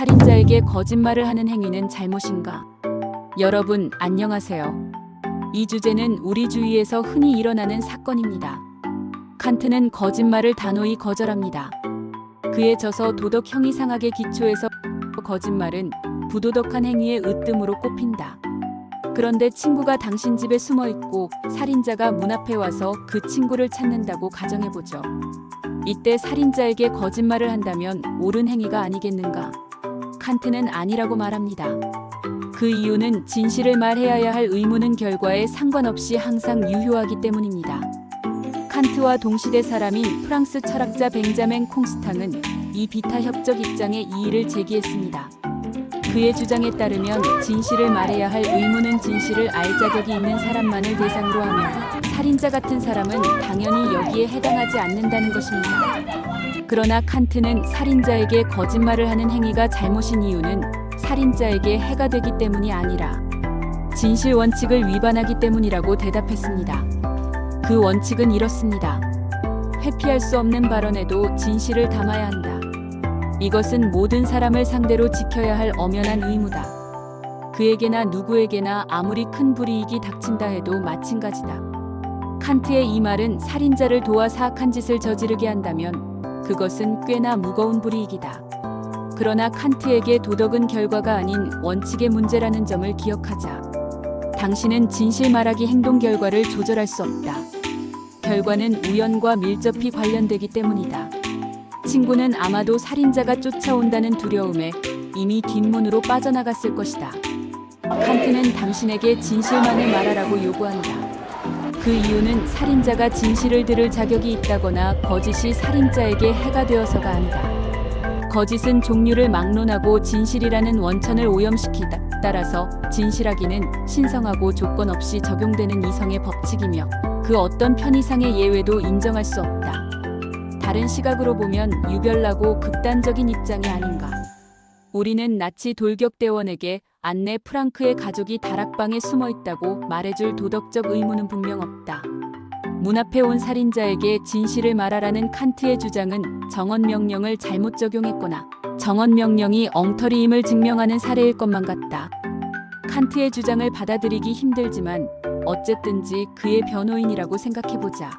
살인자에게 거짓말을 하는 행위는 잘못인가? 여러분, 안녕하세요. 이 주제는 우리 주위에서 흔히 일어나는 사건입니다. 칸트는 거짓말을 단호히 거절합니다. 그에 져서 도덕 형이상학의 기초에서 거짓말은 부도덕한 행위의 으뜸으로 꼽힌다. 그런데 친구가 당신 집에 숨어 있고 살인자가 문 앞에 와서 그 친구를 찾는다고 가정해보죠. 이때 살인자에게 거짓말을 한다면 옳은 행위가 아니겠는가? 칸트는 아니라고 말합니다. 그 이유는 진실을 말해야 할 의무는 결과에 상관없이 항상 유효하기 때문입니다. 칸트와 동시대 사람인 프랑스 철학자 벤자멘 콩스탕은 이 비타협적 입장에 이의를 제기했습니다. 그의 주장에 따르면 진실을 말해야 할 의무는 진실을 알 자격이 있는 사람만을 대상으로 하며 살인자 같은 사람은 당연히 여기에 해당하지 않는다는 것입니다. 그러나 칸트는 살인자에게 거짓말을 하는 행위가 잘못인 이유는 살인자에게 해가 되기 때문이 아니라 진실 원칙을 위반하기 때문이라고 대답했습니다. 그 원칙은 이렇습니다. 회피할 수 없는 발언에도 진실을 담아야 한다. 이것은 모든 사람을 상대로 지켜야 할 엄연한 의무다. 그에게나 누구에게나 아무리 큰 불이익이 닥친다 해도 마찬가지다. 칸트의 이 말은 살인자를 도와 사악한 짓을 저지르게 한다면 그것은 꽤나 무거운 불이익이다. 그러나 칸트에게 도덕은 결과가 아닌 원칙의 문제라는 점을 기억하자. 당신은 진실 말하기 행동 결과를 조절할 수 없다. 결과는 우연과 밀접히 관련되기 때문이다. 친구는 아마도 살인자가 쫓아온다는 두려움에 이미 뒷문으로 빠져나갔을 것이다. 칸트는 당신에게 진실만을 말하라고 요구한다. 그 이유는 살인자가 진실을 들을 자격이 있다거나 거짓이 살인자에게 해가 되어서가 아니다. 거짓은 종류를 막론하고 진실이라는 원천을 오염시키다. 따라서 진실하기는 신성하고 조건 없이 적용되는 이성의 법칙이며 그 어떤 편의상의 예외도 인정할 수 없다. 다른 시각으로 보면 유별나고 극단적인 입장이 아닌가. 우리는 나치 돌격대원에게 안네 프랑크의 가족이 다락방에 숨어 있다고 말해줄 도덕적 의무는 분명 없다. 문 앞에 온 살인자에게 진실을 말하라는 칸트의 주장은 정언명령을 잘못 적용했거나 정언명령이 엉터리임을 증명하는 사례일 것만 같다. 칸트의 주장을 받아들이기 힘들지만 어쨌든지 그의 변호인이라고 생각해보자.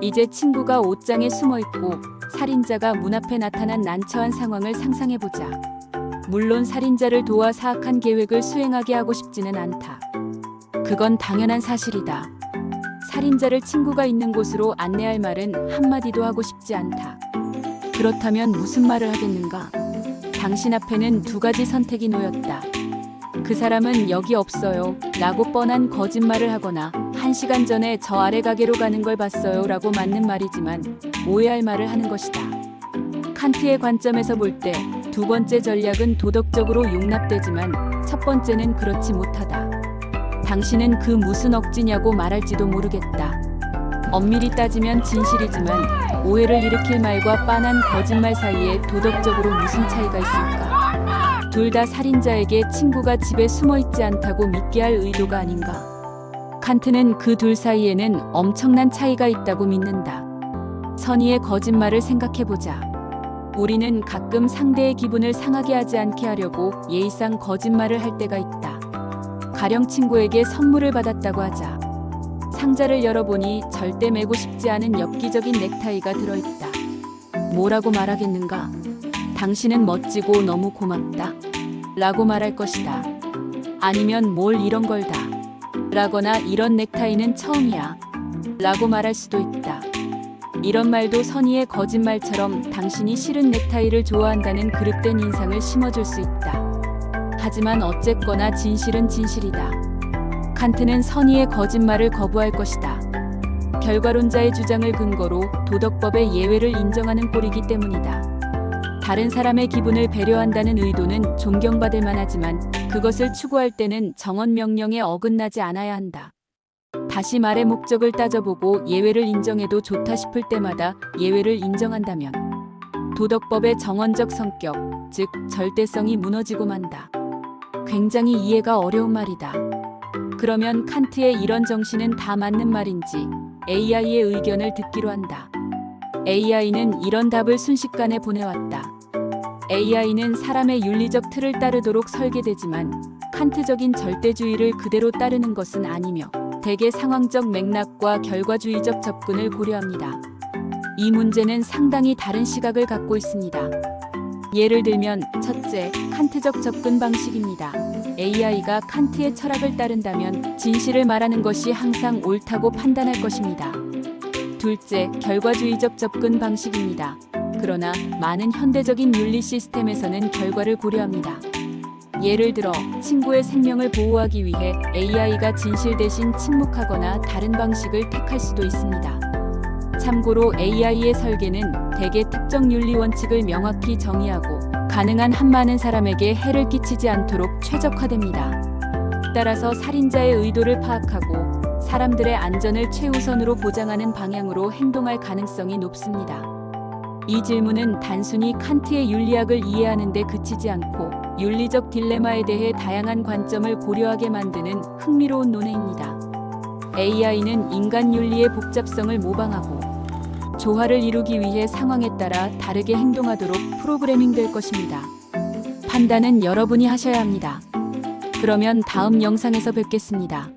이제 친구가 옷장에 숨어있고 살인자가 문 앞에 나타난 난처한 상황을 상상해보자. 물론 살인자를 도와 사악한 계획을 수행하게 하고 싶지는 않다. 그건 당연한 사실이다. 살인자를 친구가 있는 곳으로 안내할 말은 한마디도 하고 싶지 않다. 그렇다면 무슨 말을 하겠는가? 당신 앞에는 두 가지 선택이 놓였다. 그 사람은 여기 없어요 라고 뻔한 거짓말을 하거나 1시간 전에 저 아래 가게로 가는 걸 봤어요 라고 맞는 말이지만 오해할 말을 하는 것이다. 칸트의 관점에서 볼 때 두 번째 전략은 도덕적으로 용납되지만 첫 번째는 그렇지 못하다. 당신은 그 무슨 억지냐고 말할지도 모르겠다. 엄밀히 따지면 진실이지만 오해를 일으킬 말과 빤한 거짓말 사이에 도덕적으로 무슨 차이가 있을까? 둘 다 살인자에게 친구가 집에 숨어있지 않다고 믿게 할 의도가 아닌가? 칸트는 그 둘 사이에는 엄청난 차이가 있다고 믿는다. 선의의 거짓말을 생각해보자. 우리는 가끔 상대의 기분을 상하게 하지 않게 하려고 예의상 거짓말을 할 때가 있다. 가령 친구에게 선물을 받았다고 하자. 상자를 열어보니 절대 매고 싶지 않은 엽기적인 넥타이가 들어있다. 뭐라고 말하겠는가? 당신은 멋지고 너무 고맙다. 라고 말할 것이다. 아니면 뭘 이런 걸다. 라거나 이런 넥타이는 처음이야. 라고 말할 수도 있다. 이런 말도 선의의 거짓말처럼 당신이 싫은 넥타이를 좋아한다는 그릇된 인상을 심어줄 수 있다. 하지만 어쨌거나 진실은 진실이다. 칸트는 선의의 거짓말을 거부할 것이다. 결과론자의 주장을 근거로 도덕법의 예외를 인정하는 꼴이기 때문이다. 다른 사람의 기분을 배려한다는 의도는 존경받을 만하지만 그것을 추구할 때는 정언명령에 어긋나지 않아야 한다. 다시 말의 목적을 따져보고 예외를 인정해도 좋다 싶을 때마다 예외를 인정한다면 도덕법의 정언적 성격, 즉 절대성이 무너지고 만다. 굉장히 이해가 어려운 말이다. 그러면 칸트의 이런 정신은 다 맞는 말인지 AI의 의견을 듣기로 한다. AI는 이런 답을 순식간에 보내왔다. AI는 사람의 윤리적 틀을 따르도록 설계되지만 칸트적인 절대주의를 그대로 따르는 것은 아니며 대개 상황적 맥락과 결과주의적 접근을 고려합니다. 이 문제는 상당히 다른 시각을 갖고 있습니다. 예를 들면 첫째, 칸트적 접근 방식입니다. AI가 칸트의 철학을 따른다면 진실을 말하는 것이 항상 옳다고 판단할 것입니다. 둘째, 결과주의적 접근 방식입니다. 그러나 많은 현대적인 윤리 시스템에서는 결과를 고려합니다. 예를 들어 친구의 생명을 보호하기 위해 AI가 진실 대신 침묵하거나 다른 방식을 택할 수도 있습니다. 참고로 AI의 설계는 대개 특정 윤리 원칙을 명확히 정의하고 가능한 한 많은 사람에게 해를 끼치지 않도록 최적화됩니다. 따라서 살인자의 의도를 파악하고 사람들의 안전을 최우선으로 보장하는 방향으로 행동할 가능성이 높습니다. 이 질문은 단순히 칸트의 윤리학을 이해하는 데 그치지 않고 윤리적 딜레마에 대해 다양한 관점을 고려하게 만드는 흥미로운 논의입니다. AI는 인간 윤리의 복잡성을 모방하고 조화를 이루기 위해 상황에 따라 다르게 행동하도록 프로그래밍될 것입니다. 판단은 여러분이 하셔야 합니다. 그러면 다음 영상에서 뵙겠습니다.